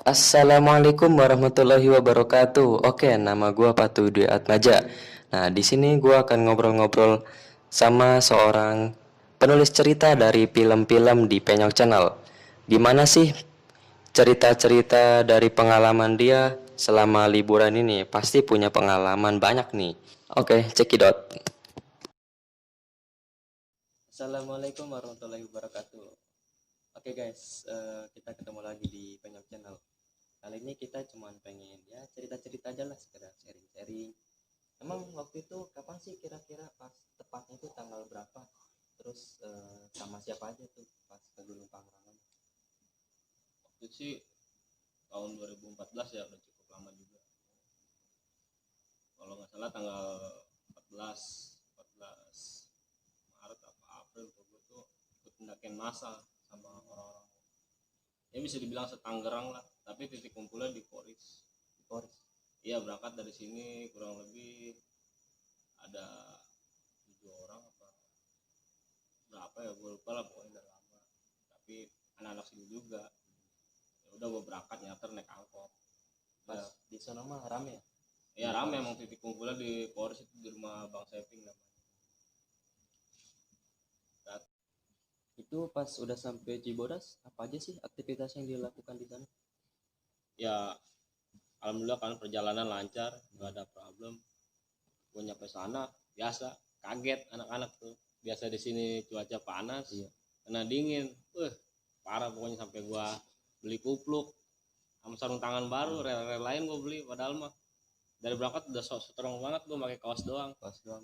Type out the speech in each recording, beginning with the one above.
Assalamualaikum warahmatullahi wabarakatuh. Oke, nama gua Patu Dwi Atmaja. Nah, di sini gua akan ngobrol-ngobrol sama seorang penulis cerita dari film-film di Penyok Channel. Gimana sih cerita-cerita dari pengalaman dia selama liburan ini? Pasti punya pengalaman banyak nih. Oke, cekidot. Assalamualaikum warahmatullahi wabarakatuh. Oke guys, kita ketemu lagi di Penyok Channel. Kali ini kita cuman pengen ya cerita-cerita aja lah, sekedar sharing-sharing. Emang waktu itu kapan sih kira-kira, pas tepatnya itu tanggal berapa? Terus sama siapa aja tuh pas ke Gunung Pangrango? Itu sih tahun 2014 ya, udah cukup lama juga. Kalau nggak salah tanggal 14 Maret apa April gue tuh ikut pendakian massal sama orang-orang. Ya bisa dibilang setanggerang lah, tapi titik kumpulnya di Poris. Di Poris. Iya, berangkat dari sini kurang lebih ada 7 orang apa berapa ya, gue lupa lah, pokoknya udah lama. Tapi anak-anak sini juga. Ya udah, gue berangkat nyater naik angkot. Pas di sana mah rame ya? Ya rame, emang titik kumpulnya di Poris itu, di rumah Bang Seping namanya. Itu pas udah sampai Cibodas, apa aja sih aktivitas yang dilakukan di sana? Ya alhamdulillah kan perjalanan lancar, nggak ada problem. Gue nyampe sana biasa kaget anak-anak tuh, biasa di sini cuaca panas, Iya. kena dingin, parah pokoknya. Sampai gue beli kupluk sama sarung tangan baru, rel-rel lain gue beli, padahal mah dari berangkat udah strong banget gue pakai kaos doang.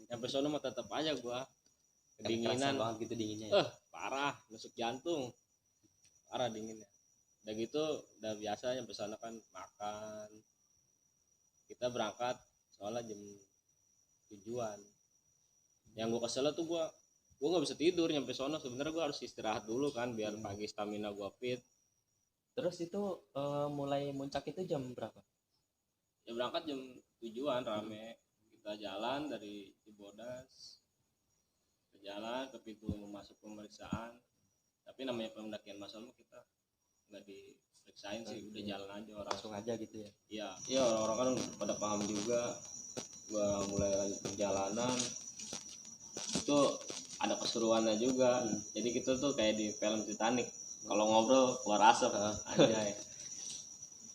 Sampai sana mah tetap aja gue kedinginan banget gitu dinginnya ya? Parah, masuk jantung, parah dinginnya. Udah gitu udah biasa nyampe sana kan makan. Kita berangkat soalnya jam tujuan. Yang gue kesel tuh gue nggak bisa tidur nyampe sana. Sebenarnya gue harus istirahat dulu kan biar pagi stamina gue fit. Terus itu mulai muncak itu jam berapa? Ya berangkat jam tujuan rame. Kita jalan dari Cibodas, jalan ke pintu masuk pemeriksaan. Tapi namanya pendakian massal kita nggak diperiksain sih, udah jalan aja orang. Langsung aja gitu ya? Iya, orang-orang kan pada paham juga. Gua mulai lanjut perjalanan itu ada keseruannya juga. Jadi kita tuh kayak di film Titanic, kalau ngobrol keluar asap aja ya.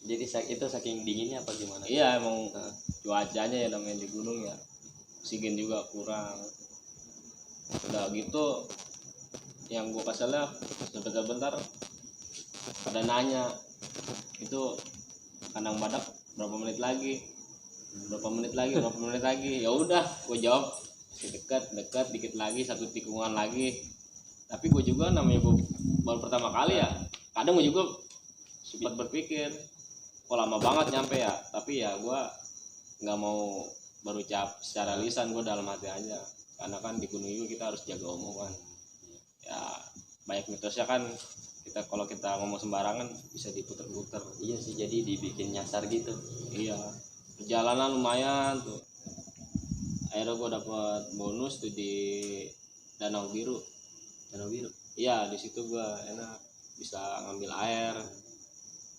Jadi itu saking dinginnya apa gimana? Iya, emang cuacanya ya namanya di gunung ya, oksigen juga kurang. Udah gitu yang gua keselnya sebentar-bentar pada nanya itu kandang badak berapa menit lagi. Ya udah, gue jawab dekat dikit lagi, satu tikungan lagi. Tapi gue juga namanya gue baru pertama kali ya, kadang gue juga sempat berpikir kok lama banget nyampe ya. Tapi ya gue nggak mau berucap secara lisan, gue dalam hati aja, karena kan di gunung itu kita harus jaga omongan ya. Banyak mitosnya kan, kalau kita ngomong sembarangan bisa diputer-puter. Iya sih, jadi dibikin nyasar gitu. Iya, perjalanan lumayan tuh. Akhirnya gue dapet bonus tuh di Danau Biru. Iya, di situ gue enak bisa ngambil air.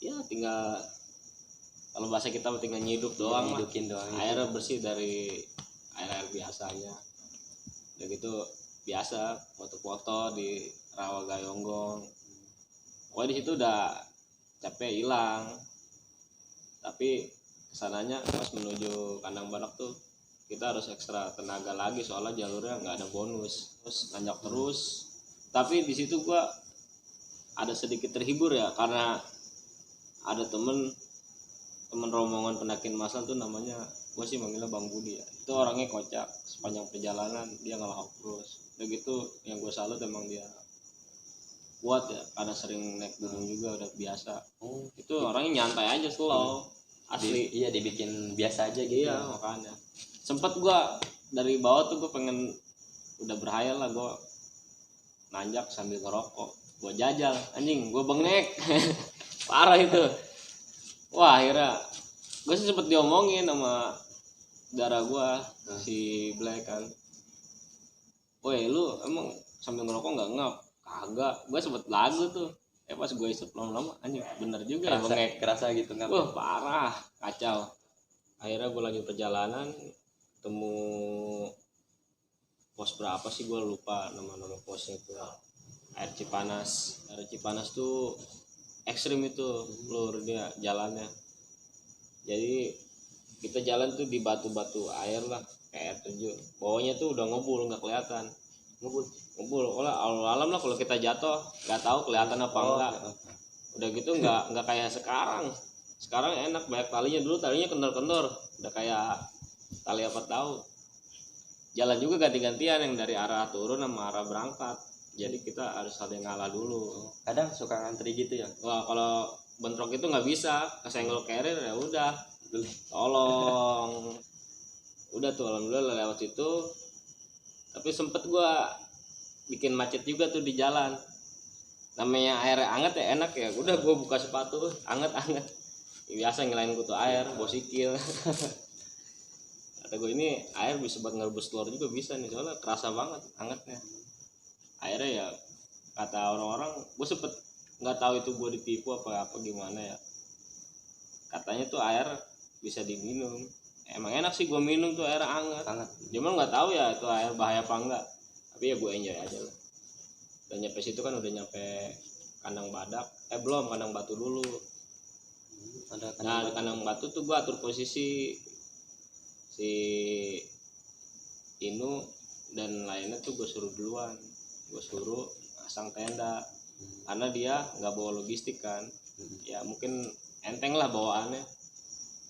Ya tinggal, kalau bahasa kita tinggal nyiduk doang, nyidukin doang. Airnya bersih dari air biasanya. Udah gitu biasa foto-foto di Rawa Gayonggong. Pokoknya di situ udah capek hilang. Tapi kesananya pas menuju kandang badak tuh kita harus ekstra tenaga lagi, soalnya jalurnya nggak ada bonus, terus nanjak terus. Tapi di situ gua ada sedikit terhibur ya, karena ada temen rombongan pendakian massal tuh, namanya gua sih manggilnya Bang Budi ya. Itu orangnya kocak, sepanjang perjalanan dia ngelawak terus. Udah gitu yang gue salut emang dia kuat ya, karena sering naik gunung juga, udah biasa. Itu orangnya nyantai aja, slow, asli. Iya, dibikin biasa aja gitu. Iya, makanya sempet gua dari bawah tuh gue pengen, udah berhayal lah gue nanjak sambil ngerokok, gue jajal, anjing gue bengek. Parah itu. Wah, akhirnya gue sih sempet diomongin sama darah gue, si Black kan, woi lu emang sambil ngerokok nggak ngap? Kagak, gue sempet lagu tuh, Pas gue isep lama-lama anjing bener juga ya Kerasa, bengek. kerasa gitu nggak? Wah parah, kacau. Akhirnya gue lanjut perjalanan, ketemu pos berapa sih gue lupa nama-nama posnya itu. Air Cipanas tuh ekstrim itu lur dia jalannya. Jadi kita jalan tuh di batu-batu air lah, kayak air terjun. Bawahnya tuh udah ngebul nggak kelihatan. Ngebul. Olah alam lah kalau kita jatuh nggak tahu kelihatan apa enggak. Udah gitu nggak kayak sekarang. Sekarang enak banyak talinya, dulu talinya kendor-kendor, udah kayak tali apa tahu. Jalan juga ganti-gantian yang dari arah turun sama arah berangkat. Jadi kita harus ada yang ngalah dulu. Kadang suka ngantri gitu ya. Wah kalau bentrok itu nggak bisa, kesenggol carrier ya udah, tolong. Udah tuh alhamdulillah lewat situ. Tapi sempet gua bikin macet juga tuh di jalan. Namanya air anget ya enak ya. Udah gua buka sepatu, anget-anget. Biasa ngelain kutu air, bawa sikil. Kata gue ini air bisa buat ngerebus telur juga bisa nih, soalnya kerasa banget angetnya. Akhirnya ya kata orang-orang, gue sempet nggak tahu itu gue ditipu apa gimana ya. Katanya tuh air bisa diminum. Emang enak sih gue minum tuh air anget. Cuman nggak tahu ya itu air bahaya apa enggak. Tapi ya gue enjoy aja lah. Udah nyampe situ kan udah nyampe kandang badak. Belum, kandang batu dulu. Nah di kandang batu tuh gue atur posisi si Inu dan lainnya tuh gue suruh duluan. Gue suruh pasang tenda karena dia nggak bawa logistik kan. Ya mungkin enteng lah bawaannya.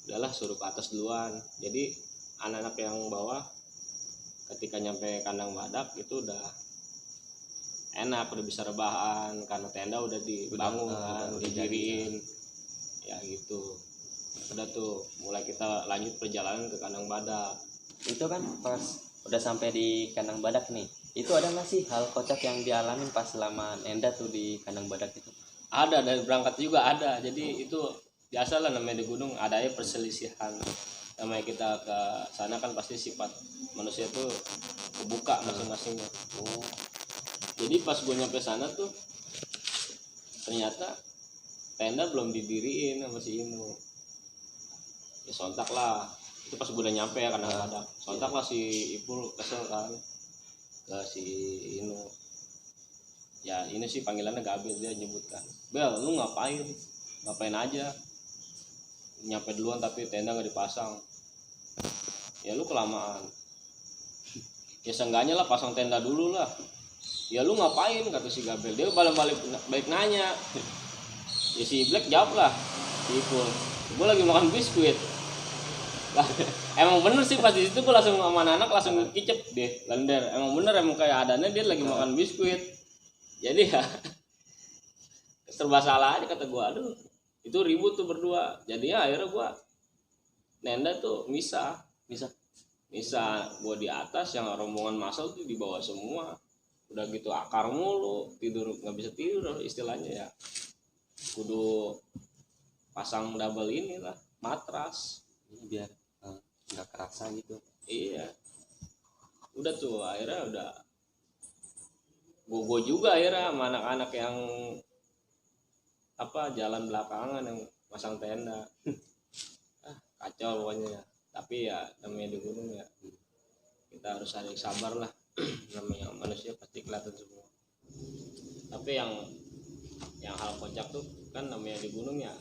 Udahlah suruh ke atas duluan. Jadi anak-anak yang bawah ketika nyampe kandang badak itu udah enak, udah bisa rebahan karena tenda udah dibangun kan, didiriin ya gitu. Udah tuh mulai kita lanjut perjalanan ke kandang badak. Itu kan pas udah sampai di kandang badak nih, itu ada nggak sih hal kocak yang dialamin pas selama nenda tuh di kandang badak itu? Ada, dari berangkat juga ada. Jadi itu biasa lah namanya di gunung, ada aja perselisihan. Namanya kita ke sana kan pasti sifat manusia tuh kebuka masing-masingnya. Jadi pas gue nyampe sana tuh ternyata tenda belum didiriin sama si Inu. Ya sontak lah. Itu pas gue udah nyampe ya kandang badak. Sontak lah si Ipul kesel kan ke si Inu. Ya ini sih panggilannya Gabil, dia nyebutkan, Bel lu ngapain aja nyampe duluan tapi tenda nggak dipasang. Ya lu kelamaan. Ya seenggaknya lah pasang tenda dulu lah. Ya lu ngapain, kata si Gabil. Dia balik nanya. Ya si Black jawab lah, si Ipul, gue lagi makan biskuit. Emang bener sih pas di situ gue langsung sama anak langsung kicep deh lender. Emang bener, emang kayak adanya dia lagi makan biskuit. Jadi ya serba salah aja kata gue. Aduh itu ribut tuh berdua. Jadi ya akhirnya gue nenda tuh misah gue di atas, yang rombongan masal tuh di bawah semua. Udah gitu akar mulu, tidur nggak bisa tidur istilahnya ya. Kudu pasang double inilah matras Biar nggak kerasa gitu. Iya. Udah tuh akhirnya udah gue juga akhirnya sama anak-anak yang jalan belakangan yang pasang tenda. Kacau pokoknya ya. Tapi ya namanya di gunung ya kita harus ada yang sabar lah. Namanya manusia pasti kelihatan semua. Tapi yang hal kocak tuh kan namanya di gunung ya,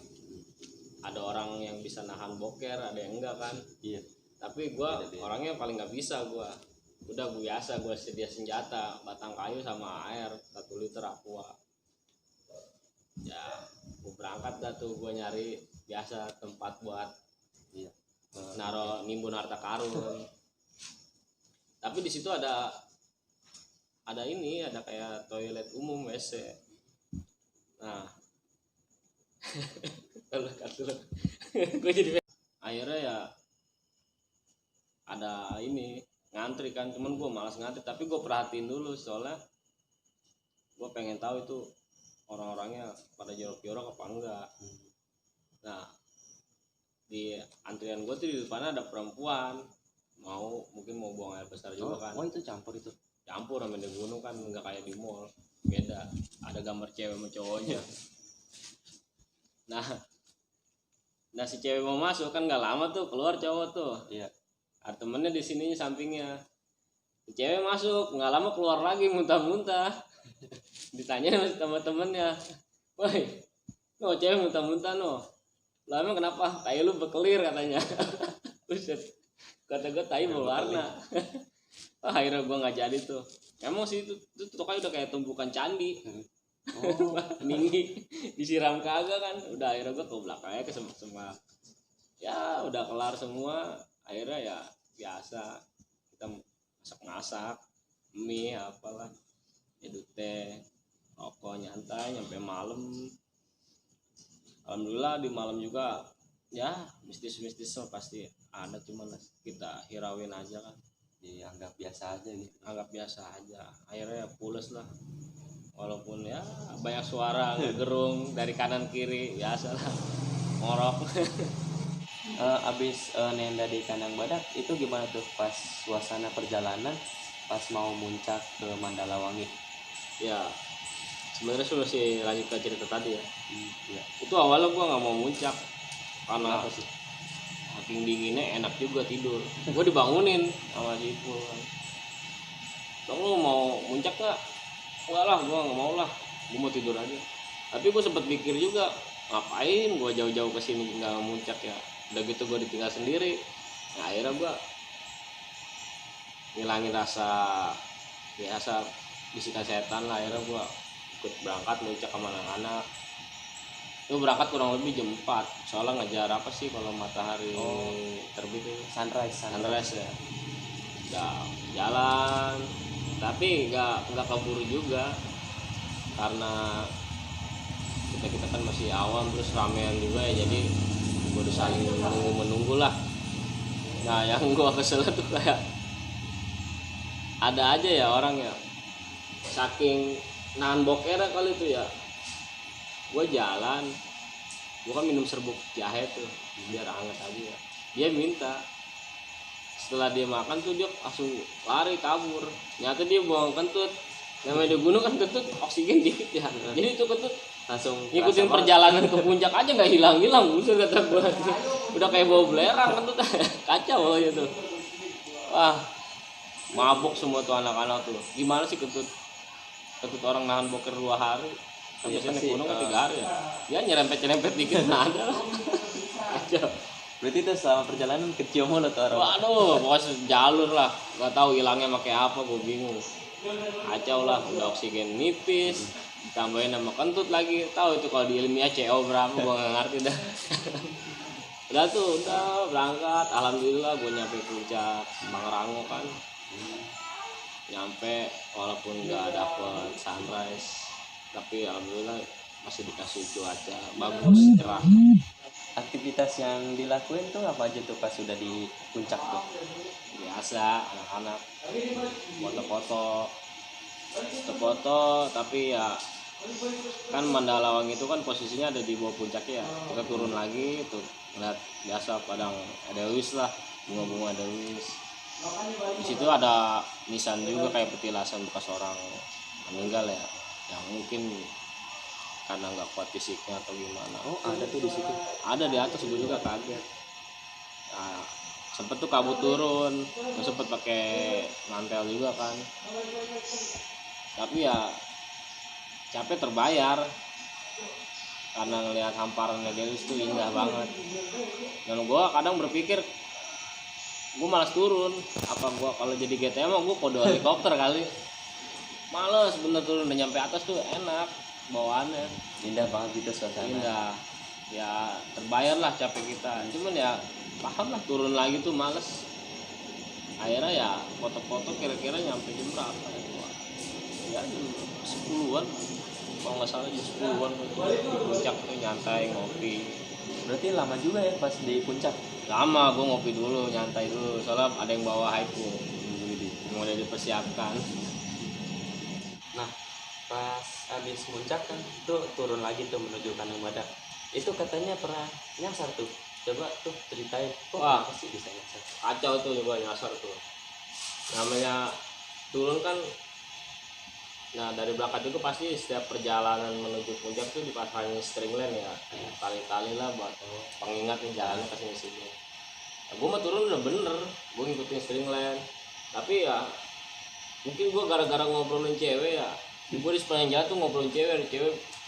ada orang yang bisa nahan boker, ada yang enggak kan. Iya. Tapi gue orangnya paling nggak bisa. Gue biasa, gue sedia senjata, batang kayu sama air 1 liter aqua. Ya gue berangkat dah tuh, gue nyari biasa tempat buat naro nimbun harta karun. Tapi di situ ada kayak toilet umum, WC. Nah gue jadi akhirnya ya ada ini ngantri kan, cuman gue malas ngantri, tapi gue perhatiin dulu soalnya gue pengen tahu itu orang-orangnya pada jorok-jorok apa enggak. Nah di antrian gue tuh di depan ada perempuan mungkin mau buang air besar juga kan. Oh itu campur sama di gunung kan, nggak kayak di mall. beda, ada gambar cewek sama cowoknya. Nah, si cewek mau masuk kan nggak lama tuh keluar cowok tuh. Iya. Ada temennya di sini sampingnya. Si cewek masuk nggak lama keluar lagi muntah-muntah. Ditanya sama temennya, woi, no cewek muntah-muntah no. Lah emang kenapa? Tai lu berkelir katanya. Buset. Kata gue tai berwarna. Akhirnya gue nggak jadi tuh. Emang sih itu kayak udah kayak tumpukan candi. Oh, tinggi disiram kagak kan. Udah akhirnya gue ke belakang aja ke semua. Ya udah kelar semua. Akhirnya ya biasa kita masak mie apalah, itu teh, rokok nyantai nyampe malam. Alhamdulillah di malam juga ya mistis pasti ada, cuman kita hirauin aja kan, dianggap biasa aja gitu. anggap biasa aja. Akhirnya pules lah, walaupun ya banyak suara gerung dari kanan kiri, biasa lah ngorok. Abis nenda di kandang badak itu gimana tuh pas suasana perjalanan pas mau muncak ke Mandalawangi? Ya sebenarnya sudah sih lanjut ke cerita tadi ya. Iya. Itu awalnya gua nggak mau muncak karena Kenapa sih? saking dinginnya, enak juga tidur. Gue dibangunin sama si Ipul kan, "Bang, lu mau muncak gak?" "Enggak lah, gue nggak mau lah, gue mau tidur aja." Tapi gue sempet pikir juga, ngapain gue jauh-jauh ke sini nggak muncak ya. Udah gitu gue ditinggal sendiri. Nah, akhirnya gue ngilangin rasa biasa bisikan setan lah. Akhirnya gue ikut berangkat muncak sama anak-anak. Itu berangkat kurang lebih jam 4, soalnya ngejar apa sih kalau matahari terbit itu, sunrise ya. Udah jalan, tapi nggak keburu juga karena kita kan masih awam, terus ramean juga ya, jadi udah saling menunggu lah. Nah yang gua kesel tuh kayak ada aja ya orang ya, saking nahan bokernya kali itu ya. Gue jalan, gue kan minum serbuk jahe tuh biar hangat aja ya. Dia minta, setelah dia makan tuh dia langsung lari kabur. Nyata dia buang kentut. Namanya di gunung kan kentut oksigen dikit ya. Jadi itu kentut Langsung ngikutin perjalanan ke puncak aja nggak hilang-hilang. Buset kata gue, udah kayak bau belerang kentut. Kacau aja tuh. Wah, mabuk semua tuh anak-anak tuh. Gimana sih kentut orang nahan boker 2 hari? Kan Iya, biasanya pasti, gunung 3 hari ya. Ya nyerempet dikit nah ada lah. Kacau. berarti itu selama perjalanan kecium mulu tuh orang. Waduh, pokoknya jalur lah. Gak tahu hilangnya pakai apa, gue bingung. Kacau lah, udah oksigen nipis, ditambahin sama kentut lagi. Tahu itu kalau di ilmiah CO berapa, gue nggak ngerti dah. udah berangkat. Alhamdulillah gue nyampe puncak Pangrango kan. Nyampe walaupun nggak dapet sunrise, tapi alhamdulillah masih dikasih cuaca bagus, cerah. Aktivitas yang dilakuin tuh apa aja tuh pas sudah di puncak tuh? Biasa anak-anak foto-foto, tapi ya kan Mandalawangi itu kan posisinya ada di bawah puncaknya ya. Kita turun lagi tuh ngeliat biasa padang adelis lah, bunga-bunga adelis. Di situ ada nisan juga kayak petilasan bekas orang meninggal ya, yang mungkin karena nggak kuat fisiknya atau gimana. Oh, ada tuh di situ. Ada di atas, gue juga kaget. Nah, sempet tuh kabut turun, gue sempet pakai mantel juga kan. Tapi ya capek terbayar karena ngelihat hamparan Adelis tuh indah banget. Dan gue kadang berpikir gue malas turun. Apa gue kalau jadi GTA mah gue kode helikopter kali. Males bener turun, udah nyampe atas tuh enak bawaannya. Indah banget gitu suasana. Indah. Ya terbayar lah capek kita. Cuman ya paham lah turun lagi tuh males. Akhirnya ya foto-foto kira-kira nyampe jam berapa ya? Ya jam 10-an. Kalau nggak salah jam 10-an di puncak tuh nyantai ngopi. Berarti lama juga ya pas di puncak. Lama, gue ngopi dulu, nyantai dulu. Soalnya ada yang bawa haiku yang udah dipersiapkan. Nah, pas habis puncak kan itu turun lagi tuh menuju kandang badak. Itu katanya pernah nyasar tuh. Coba tuh ceritain. Kok Wah, kenapa sih bisa nyasar? Kacau tuh gue nyasar tuh. Namanya turun kan Nah dari belakang juga pasti setiap perjalanan menuju puncak tuh dipasangin stringland ya, tali-tali lah buat pengingat nih jalannya ke sini. Nah, gue mah turun udah bener, gue ngikutin stringland. Tapi ya mungkin gue gara-gara ngobrolin cewek ya, gue di sepanjang jalan tuh ngobrolin cewek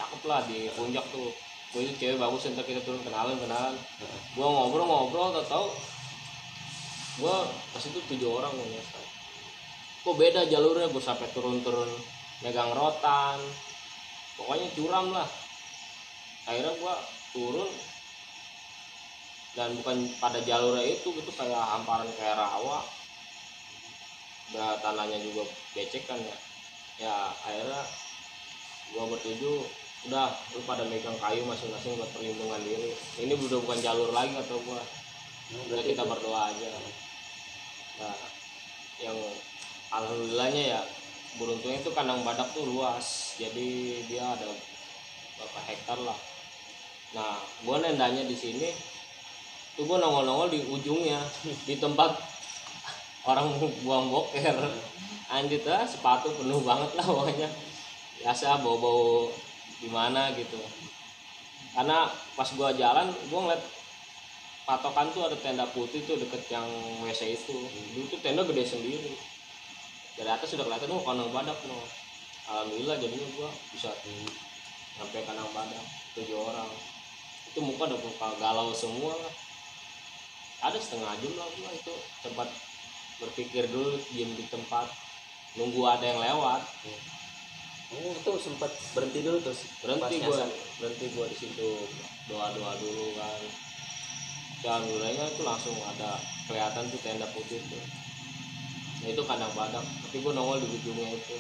cakep lah di puncak tuh. Gue itu cewek bagus, entar kita turun kenalan. Gue ngobrol tau gue pas itu 7 orang gue. Kok beda jalurnya, gue sampai turun megang rotan, pokoknya curam lah. Akhirnya gue turun dan bukan pada jalurnya itu, gitu kayak hamparan kayak rawa, udah tanahnya juga becek kan ya. Ya akhirnya gue bertuju, udah lu pada megang kayu masing-masing buat perlindungan diri. Ini udah bukan jalur lagi atau gue, udah kita berdoa aja. Nah yang alhamdulillahnya ya, beruntungnya itu kandang badak tuh luas, jadi dia ada berapa hektar lah. Nah gue nendanya di sini tuh, gue nongol di ujungnya di tempat orang buang boker. Anjir lah, sepatu penuh banget lah pokoknya, biasa bau gimana gitu. Karena pas gue jalan gue ngeliat patokan tuh ada tenda putih tuh deket yang WC itu. Dulu tuh tenda gede sendiri, dari atas sudah kelihatan kandang badak no. Alhamdulillah jadinya gua bisa sampai kandang badak 7 orang. Itu muka udah muka galau semua lah. Ada setengah jam lah gua itu tempat berpikir dulu, diam di tempat nunggu ada yang lewat. Oh, itu sempat berhenti dulu terus. Berhenti gua di situ, doa dulu kan. Dan alhamdulillahnya itu langsung ada kelihatan tuh tenda putih tuh. Nah itu kandang badak, tapi gue nongol di ujungnya itu.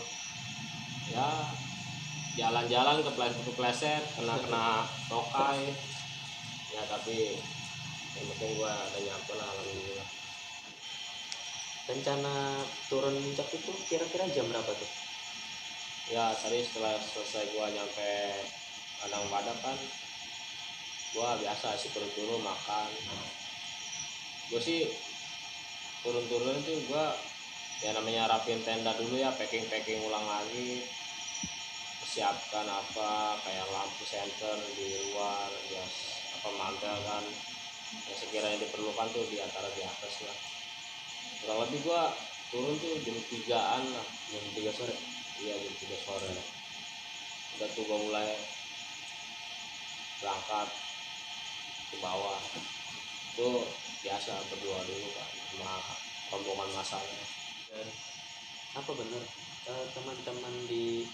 Ya jalan-jalan kepleset kena tokai ya, tapi yang penting gue udah nyampe lah alhamdulillah. Rencana turun puncak itu kira-kira jam berapa tuh? Ya tadi setelah selesai gue nyampe kandang badak kan, gue biasa sih turun makan. Gue sih turun itu gue ya namanya rapin tenda dulu ya, packing ulang lagi, siapkan apa kayak lampu senter di luar ya, apa mantel kan yang sekiranya diperlukan tuh di atas lah. Kurang lebih gua turun tuh jam 3-an lah, Jam 3 sore. iya jam 3 sore udah tuh gua mulai berangkat ke bawah. Tuh biasa berdoa dulu kan sama rombongan masanya. Dan apa bener teman-teman di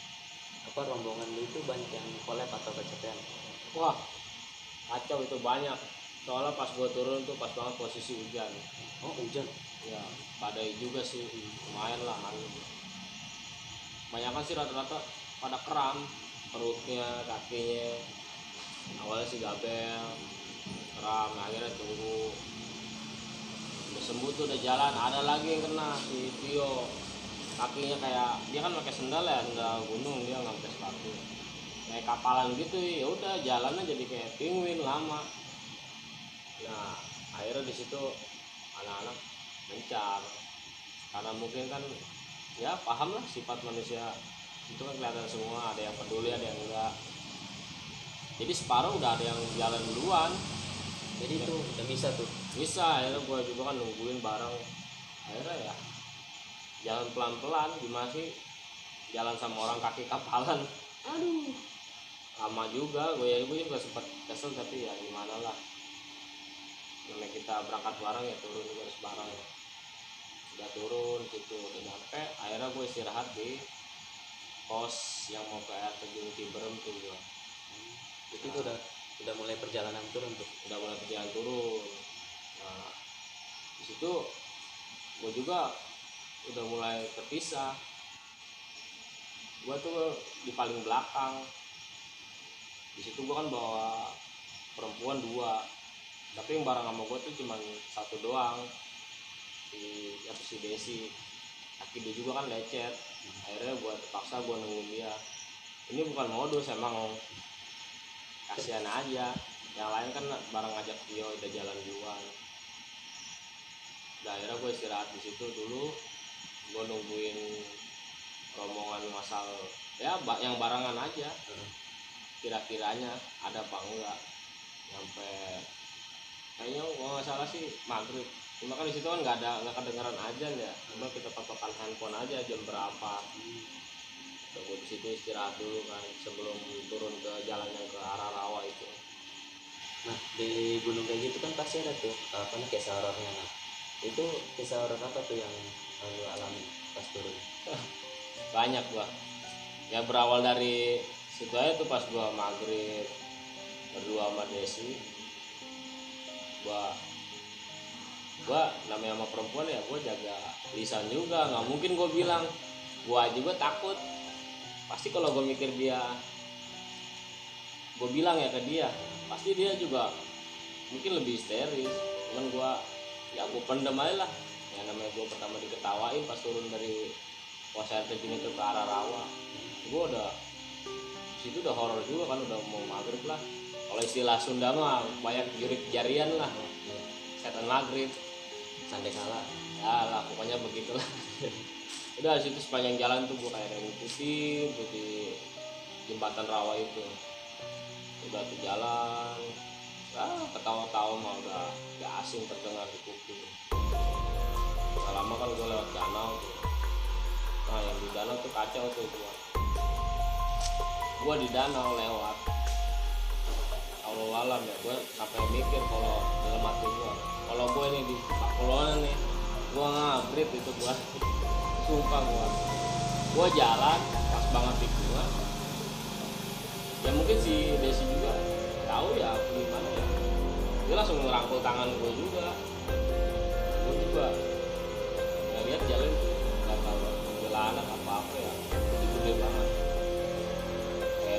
rombongan lu itu banyak yang collab atau kecapean? Wah kacau itu, banyak. Soalnya pas gua turun tuh pas banget posisi hujan. Oh, hujan. Ya badai juga sih, lumayan lah angin. Banyakan sih rata-rata pada kram, perutnya, kakinya. Awalnya sih gabel, kram, akhirnya tunggu udah sembuh tuh, udah jalan. Ada lagi yang kena si Tio, kakinya kayak dia kan pakai sendal ya, sendal gunung, dia nggak pakai sepatu, kayak kapalan gitu. Ya udah jalannya jadi kayak penguin lama. Nah akhirnya di situ anak-anak mencar, karena mungkin kan ya paham lah sifat manusia itu kan kelihatan semua, ada yang peduli ada yang enggak. Jadi separuh udah ada yang jalan duluan, Jadi itu udah bisa. akhirnya gue juga kan nungguin bareng. Akhirnya ya jalan pelan-pelan, gimana sih jalan sama orang kaki kapalan, aduh lama juga. Gue juga sempat kesel, tapi ya gimana lah, namanya kita berangkat bareng ya turun juga harus bareng. Udah turun gitu, udah nyampe, akhirnya gue istirahat di pos yang mau ke air terjun Ciberem tuh gue. Itu udah mulai perjalanan turun tuh. Udah mulai perjalanan turun. Nah di situ gue juga udah mulai terpisah. Gue tuh di paling belakang. Di situ gue kan bawa perempuan 2, tapi yang bareng sama gue tuh cuma 1 doang, si Desi. Kaki dia juga kan lecet. Akhirnya gue terpaksa gue nungguin dia. Ini bukan modus, emang kasihan aja. Yang lain kan bareng ngajak dia udah jalan duluan. Udah akhirnya gue istirahat di situ dulu. Gue nungguin rombongan masal ya yang barangan aja, kira-kiranya ada apa enggak, sampai kayaknya gua nggak salah sih maghrib. Cuma kan di situ kan nggak kedengeran ajan ya, cuma kita patokan handphone aja jam berapa. Tunggu di situ istirahat dulu kan sebelum turun ke jalan yang ke arah rawa itu. Nah di gunung kayak gitu kan pasti ada tuh apa nih kisah horornya. Nah itu kisah horor apa tuh yang lu alami pas turun? Banyak gua ya, berawal dari situ aja tuh pas gua maghrib berdua sama Desi. Gua namanya sama perempuan ya, gua jaga lisan juga, nggak mungkin gua bilang. Gua aja gua takut, pasti kalau gua mikir dia, gua bilang ya ke dia, pasti dia juga mungkin lebih histeris. Cuman gua pendem aja lah, yang namanya gua pertama diketawain pas turun dari pos air terjun itu ke arah rawa. Gua udah situ udah horor juga kan, udah mau maghrib lah. Kalau istilah Sunda mah banyak jurik jarian lah, setan maghrib, Sande kala. ya lah pokoknya begitulah. Udah situ sepanjang jalan tuh gua kayak ada yang ngikutin tuh di jembatan rawa itu. Udah tuh jalan, ketawa-tawa mah udah gak asing terdengar di kuping. Gak lama kan gua lewat danau tuh. Nah yang di danau tuh kacau tuh gua di danau lewat Allah alam ya, gue sampai mikir kalau dalam hati gue, kalau gue ini di Pakulonan nih, gue ngabrit itu gue. Sumpah gue jalan pas banget di gue. Ya mungkin si Desi juga tahu ya aku gimana ya, dia langsung ngerangkul tangan gue juga. Gue juga ngeliat jalan tuh nggak tahu jalanan apa ya, itu gede banget.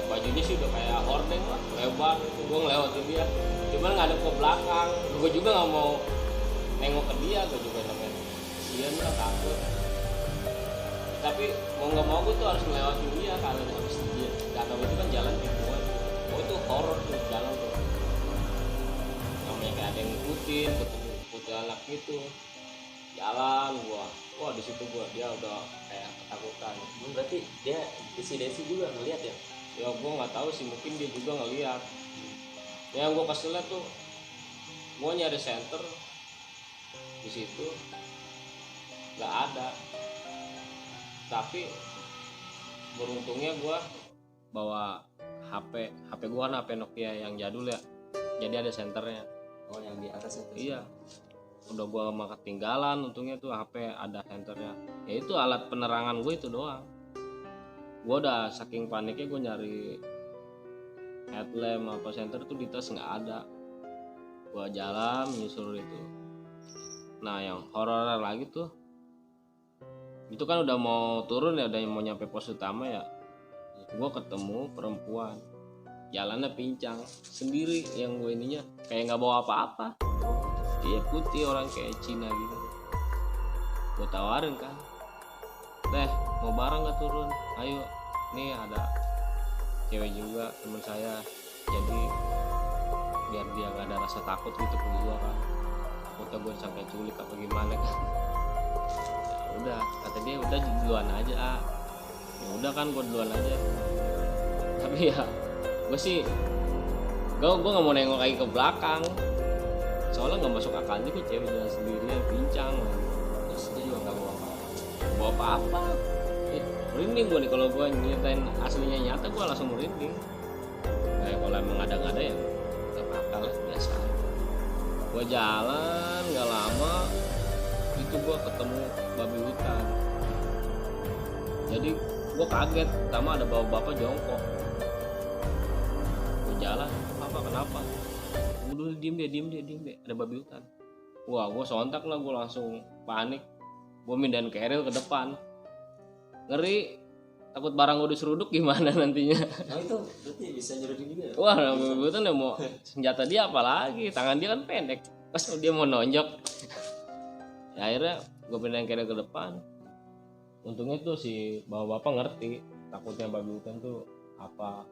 Bajunya sih udah kayak hordeng lah, lebar gitu. Gue ngelewatin dia, cuman ngadep ke belakang. Gue juga nggak mau nengok ke dia, gue juga namanya kasian lah, takut. Tapi mau nggak mau gue tuh harus ngelewatin dia karena habis dia danau itu kan jalan tikungan. Oh itu horor tuh jalan tuh, namanya kayak ada yang ngikutin, ketemu putih anak gitu jalan. Wah di situ dia udah kayak ketakutan. Berarti dia si Desi juga ngeliat ya? Ya gue nggak tahu sih, mungkin dia juga ngeliat. Yang gue pas lihat tuh, gue nyari center di situ nggak ada. Tapi beruntungnya gue bawa HP gue kan HP Nokia yang jadul ya, jadi ada senternya. Oh yang di atas itu? Iya, udah gue mah ketinggalan, untungnya tuh HP ada senternya. Ya itu alat penerangan gue itu doang. Gue udah saking paniknya gue nyari headlamp apa senter tuh di tas nggak ada. Gue jalan menyusul itu. Nah yang horor lagi tuh, itu kan udah mau turun ya, udah mau nyampe pos utama ya. Gue ketemu perempuan, jalannya pincang sendiri, yang gue ininya kayak nggak bawa apa-apa. Dia putih, orang kayak Cina gitu. Gue tawarin kan, teh mau bareng gak turun? Ayo, nih ada cewek juga temen saya, jadi biar dia gak ada rasa takut gitu ke gue kan. Takutnya gue sampai culik apa gimana kan. Ya udah, kata dia udah duluan aja. Ya udah kan, gue duluan aja. Tapi ya gue sih gue gak mau nengok lagi ke belakang, soalnya gak masuk akal juga cewek jalan sendirian pincang. Terus dia juga gak bawa apa-apa. Merinding gue nih kalau gue nyeritain aslinya nyata, gue langsung merinding. Kayak kalau emang ada ya gak apa-apa lah, biasa. Gue jalan gak lama itu gue ketemu babi hutan. Jadi gue kaget, pertama ada bapak-bapak jongkok. Gue jalan, apa kenapa? Udah diem deh, ada babi hutan. Wah gue sontak lah, gue langsung panik. Gue mindahin keril ke depan, ngeri takut barang gue diseruduk gimana nantinya. Oh itu berarti bisa nyeruduk juga ya? Wah babi hutan ya mau senjata dia apa lagi, tangan dia kan pendek, pas dia mau nonjok. Ya, akhirnya gue pindahin keril ke depan. Untungnya tuh si bapak-bapak ngerti takutnya babi hutan tuh apa.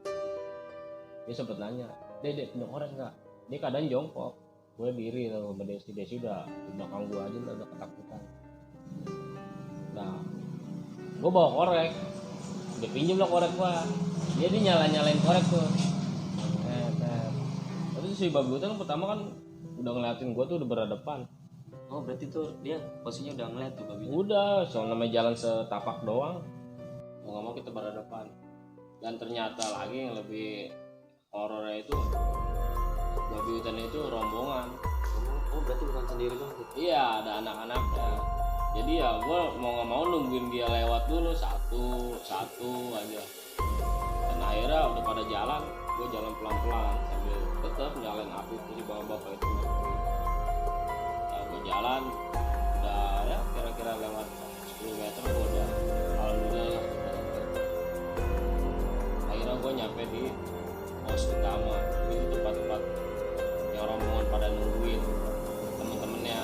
Dia sempet nanya, Dek punya korek nggak? Dia keadaan jongkok, gue diri sama Desi udah di belakang gue aja udah ketakutan. Nah gue bawa korek, dia pinjem lah korek gua, dia nyalain korek tuh. Tapi si babi hutan pertama kan udah ngeliatin gua tuh udah berhadapan. Oh berarti tuh dia posisinya udah ngeliat tuh babinya. Udah, so namanya jalan setapak doang. Mau nggak mau kita berhadapan. Dan ternyata lagi yang lebih horornya itu babi hutan itu rombongan. Oh berarti bukan sendiri dong tuh. Iya, ada anak-anaknya. Jadi ya gue mau nggak mau nungguin dia lewat dulu satu aja. Dan akhirnya udah pada jalan, gue jalan pelan-pelan sambil tetap nyalain api itu si bapak itu. Nah, gue jalan udah ya kira-kira lewat 10 meter gue udah alhamdulillah akhirnya gue nyampe di pos utama. Itu tempat-tempat yang rombongan pada nungguin temen-temennya.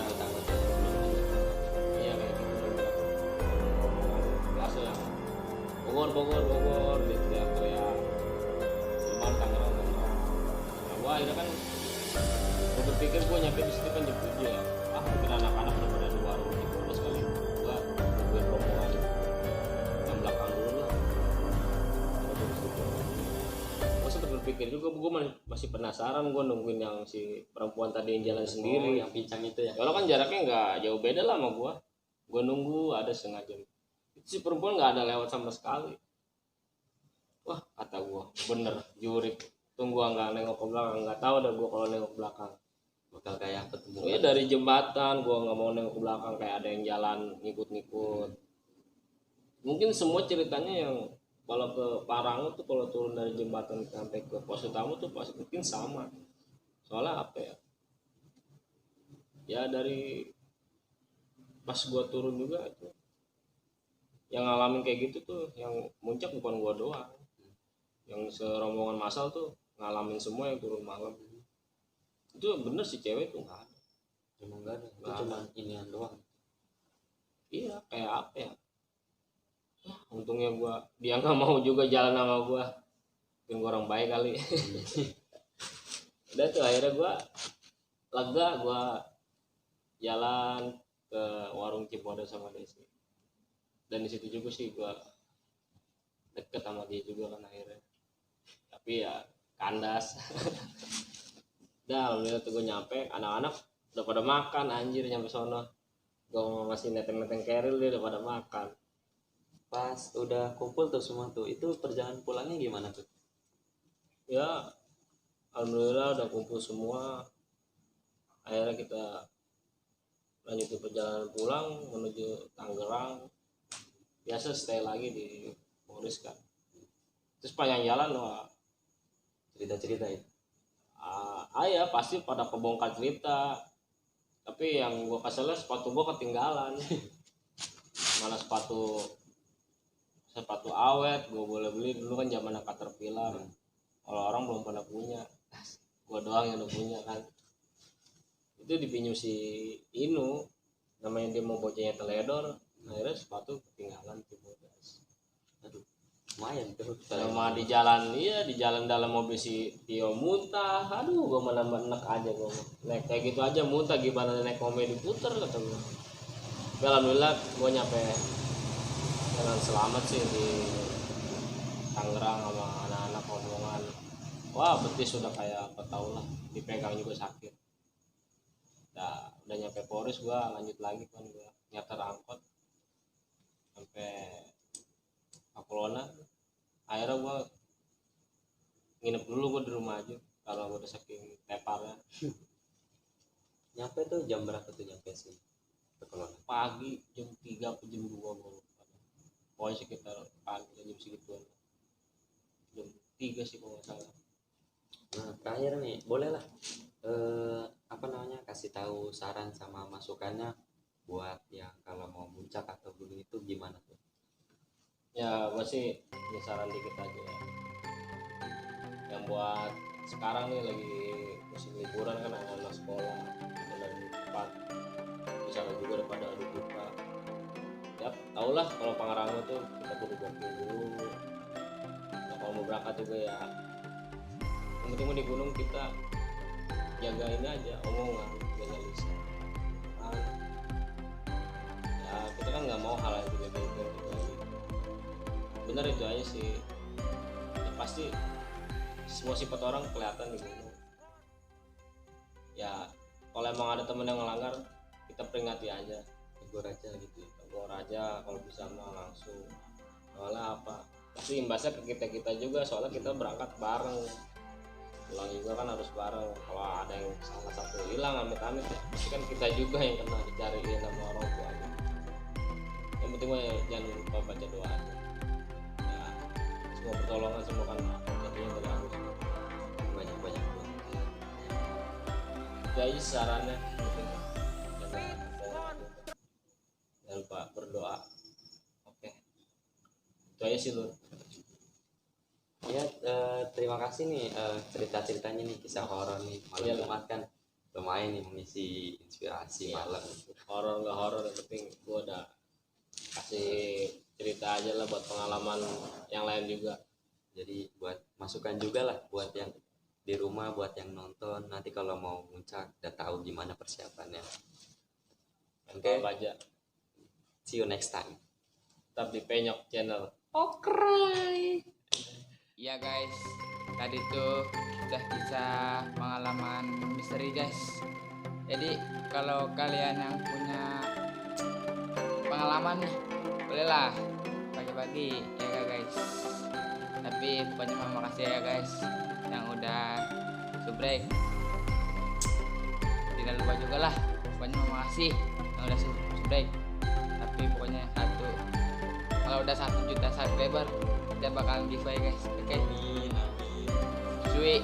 Iya kayak gitu. Langsung ya Bogor dia teriak-teriak gimana Tangerang. Nah gua akhirnya kan gua berpikir gua nyampe di situ kan jam 7 ya. Mungkin anak-anak udah pada di warung di Bogor sekali. Gua nungguin rombongan yang belakang dulu lah. Gua sempet berpikir juga, gua masih penasaran gua nungguin yang si perempuan tadi yang jalan sendiri. Yang pincang itu ya. Kalau kan jaraknya nggak jauh beda lah sama gua nunggu ada setengah jam. Si perempuan nggak ada lewat sama sekali. Wah kata gua bener jurik, tunggu gua nggak nengok ke belakang, nggak tahu dah gua kalau nengok ke belakang Bakal kayak ketemu. ya dari jembatan gua nggak mau nengok ke belakang kayak ada yang jalan ngikut-ngikut. Mungkin semua ceritanya yang kalau ke Parang tuh kalau turun dari jembatan sampai ke pos utama tuh pasti mungkin sama. Soalnya apa ya? Ya dari pas gua turun juga itu yang ngalamin kayak gitu tuh yang muncak bukan gua doang, yang serombongan masal tuh ngalamin semua yang turun malam. Itu bener si cewek tuh nggak ada. Emang gak ada. Itu Nggak cuma inian doang. Iya kayak apa ya, untungnya dia nggak mau juga jalan sama gua, mungkin gua orang baik kali. Udah tuh akhirnya gua lega, gua jalan ke warung Cipoda sama Desi. Dan di situ juga sih gua deket sama dia juga kan akhirnya. Tapi ya kandas. Udah alhamdulillah tuh gue nyampe, anak-anak udah pada makan anjir nyampe sono. Gue masih neteng-neteng keril, dia udah pada makan. Pas udah kumpul tuh semua tuh, itu perjalanan pulangnya gimana tuh? Ya alhamdulillah udah kumpul semua. Akhirnya kita lanjutin perjalanan pulang menuju Tangerang. Biasa stay lagi di Polres kan. Terus panjang jalan wah Cerita-cerita ya? ya pasti pada kebongkar cerita. Tapi yang gue keselnya sepatu gue ketinggalan. Mana sepatu awet gue boleh beli dulu kan zaman Caterpillar. Kalau orang belum pada punya, gue doang yang udah punya kan. Itu dipinjam si Inu, namanya dia mau bocahnya teledor. Akhirnya sepatu ketinggalan tuh. Aduh, lumayan tuh. Sama di jalan dalam mobil si Tio muntah. Aduh, gue mana enak aja gue naik kayak gitu aja muntah, gimana naik mobil diputer kata gue. Tapi alhamdulillah gue nyampe dengan selamat sih di Tangerang sama anak-anak rombongan. Wah betis sudah kayak apa tau lah, dipegang juga sakit. Udah nyampe Polres gue lanjut lagi kan, gue nyater angkot sampai Kapolona. Akhirnya gue nginep dulu gue di rumah aja karena gue udah saking teparnya. Nyampe tuh jam berapa tuh nyampe sih ke Kelona? Pagi jam 3 atau jam 2 gue lupa. Pokoknya sekitar pagi jam segituan, jam 3 sih kalau nggak salah. Nah terakhir nih boleh lah kasih tahu saran sama masukannya buat yang kalau mau muncak atau gunung itu gimana tuh? Ya gue sih ini saran dikit aja ya. Yang buat sekarang nih lagi musim liburan kan, anak-anak sekolah dan tempat di sana juga udah pada ada buka. Ya tau lah kalau Pangrango tuh kita kudu booking dulu. Nah, kalau mau berangkat juga ya yang penting di gunung kita jagain aja omongan, jaga lisan. Ya kita kan nggak mau hal yang tidak baik terjadi. bener itu aja sih ya, pasti semua sifat orang kelihatan di gunung ya. Kalau emang ada temen yang ngelanggar kita peringati aja, tegur aja gitu. tegur aja kalau bisa mah langsung. Soalnya apa, pasti imbasnya ke kita juga, soalnya kita berangkat bareng, pulang juga kan harus bareng. Kalau ada yang salah satu hilang amit-amit ya pasti kan kita juga yang kena dicariin sama orang tuanya. Yang penting mah ya, jangan lupa baca doa aja ya. Semua pertolongan semua kan jatuhnya dari aku sih. Banyak doa. Itu aja sarannya, penting mah. Jangan lupa berdoa. Oke, itu aja sih Lur. Ya, terima kasih nih cerita-ceritanya nih, kisah horor nih malam Iyalah. Jumat kan lumayan nih mengisi inspirasi Iya. malam. Horor nggak horor yang penting gue udah kasih cerita aja lah buat pengalaman yang lain juga. Jadi buat masukan juga lah buat yang di rumah, buat yang nonton nanti kalau mau muncak udah tahu gimana persiapannya. Oke, Apa aja see you next time. tetap di Penyok Channel. Ya guys, tadi tuh kisah pengalaman misteri guys. Jadi kalau kalian yang punya pengalaman nih, bolehlah bagi-bagi ya gak guys. Tapi pokoknya makasih ya guys yang udah subrek. Tidak lupa juga lah, pokoknya makasih yang udah subrek. Tapi pokoknya kalau udah 1 juta subscriber kita bakalan giveaway guys. Oke, sweet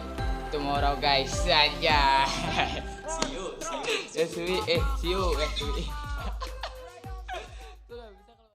tomorrow guys aja. See you. See you